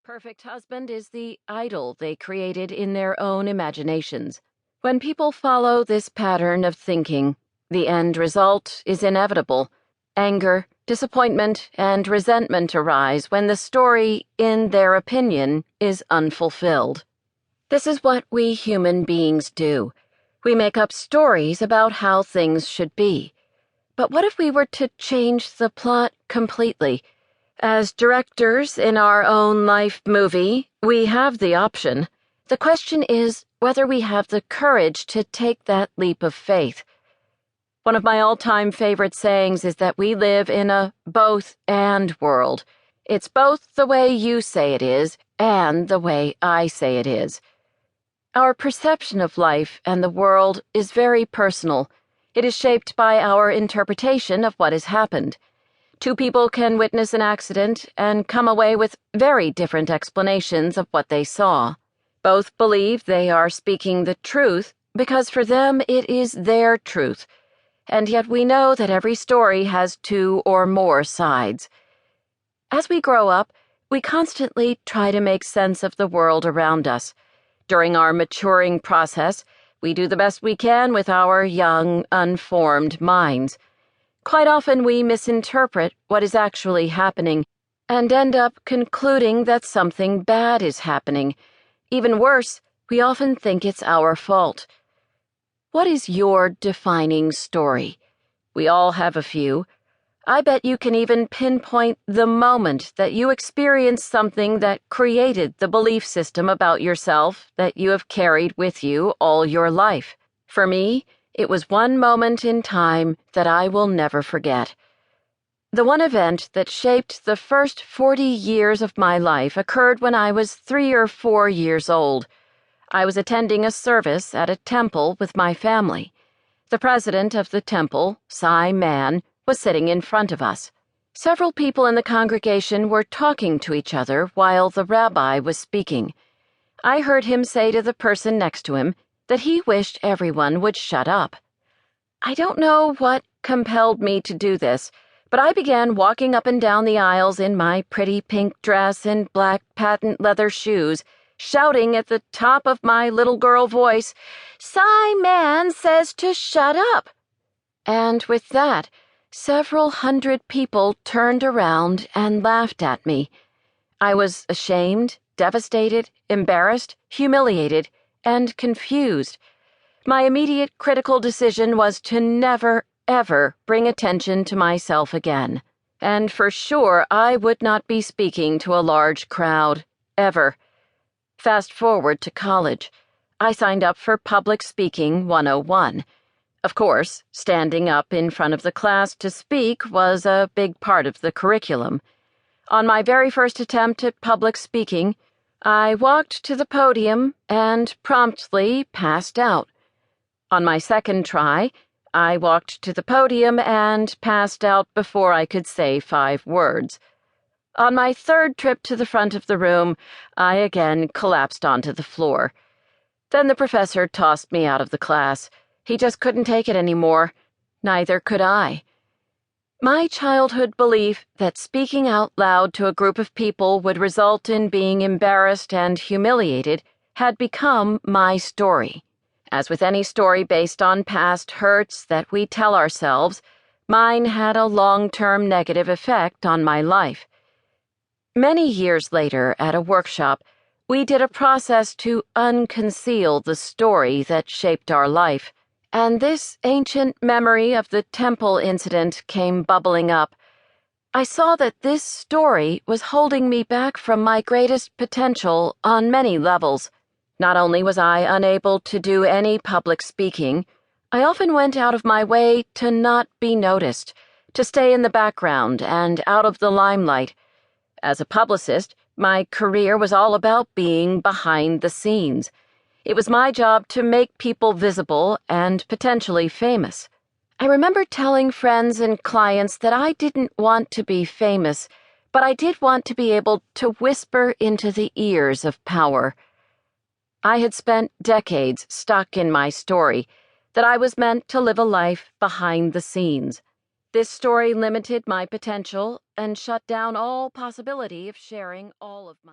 perfect husband is the idol they created in their own imaginations. When people follow this pattern of thinking, the end result is inevitable. Anger, disappointment, and resentment arise when the story, in their opinion, is unfulfilled. This is what we human beings do. We make up stories about how things should be. But what if we were to change the plot completely? As directors in our own life movie, we have the option. The question is whether we have the courage to take that leap of faith. One of my all-time favorite sayings is that we live in a both-and world. It's both the way you say it is and the way I say it is. Our perception of life and the world is very personal. It is shaped by our interpretation of what has happened. Two people can witness an accident and come away with very different explanations of what they saw. Both believe they are speaking the truth because for them it is their truth, and yet we know that every story has two or more sides. As we grow up, we constantly try to make sense of the world around us. During our maturing process, we do the best we can with our young, unformed minds. Quite often we misinterpret what is actually happening and end up concluding that something bad is happening. Even worse, we often think it's our fault. What is your defining story? We all have a few. I bet you can even pinpoint the moment that you experienced something that created the belief system about yourself that you have carried with you all your life. For me, it was one moment in time that I will never forget. The one event that shaped the first 40 years of my life occurred when I was 3 or 4 years old. I was attending a service at a temple with my family. The president of the temple, Sai Man, was sitting in front of us. Several people in the congregation were talking to each other while the rabbi was speaking. I heard him say to the person next to him that he wished everyone would shut up. I don't know what compelled me to do this, but I began walking up and down the aisles in my pretty pink dress and black patent leather shoes, shouting at the top of my little girl voice, "Sai Man says to shut up!" And with that, several hundred people turned around and laughed at me. I was ashamed, devastated, embarrassed, humiliated, and confused. My immediate critical decision was to never, ever bring attention to myself again. And for sure, I would not be speaking to a large crowd, ever. Fast forward to college. I signed up for Public Speaking 101. Of course, standing up in front of the class to speak was a big part of the curriculum. On my very first attempt at public speaking, I walked to the podium and promptly passed out. On my second try, I walked to the podium and passed out before I could say 5 words. On my third trip to the front of the room, I again collapsed onto the floor. Then the professor tossed me out of the class. He just couldn't take it anymore. Neither could I. My childhood belief that speaking out loud to a group of people would result in being embarrassed and humiliated had become my story. As with any story based on past hurts that we tell ourselves, mine had a long-term negative effect on my life. Many years later, at a workshop, we did a process to unconceal the story that shaped our life. And this ancient memory of the temple incident came bubbling up. I saw that this story was holding me back from my greatest potential on many levels. Not only was I unable to do any public speaking, I often went out of my way to not be noticed, to stay in the background and out of the limelight. As a publicist, my career was all about being behind the scenes. It was my job to make people visible and potentially famous. I remember telling friends and clients that I didn't want to be famous, but I did want to be able to whisper into the ears of power. I had spent decades stuck in my story, that I was meant to live a life behind the scenes. This story limited my potential and shut down all possibility of sharing all of my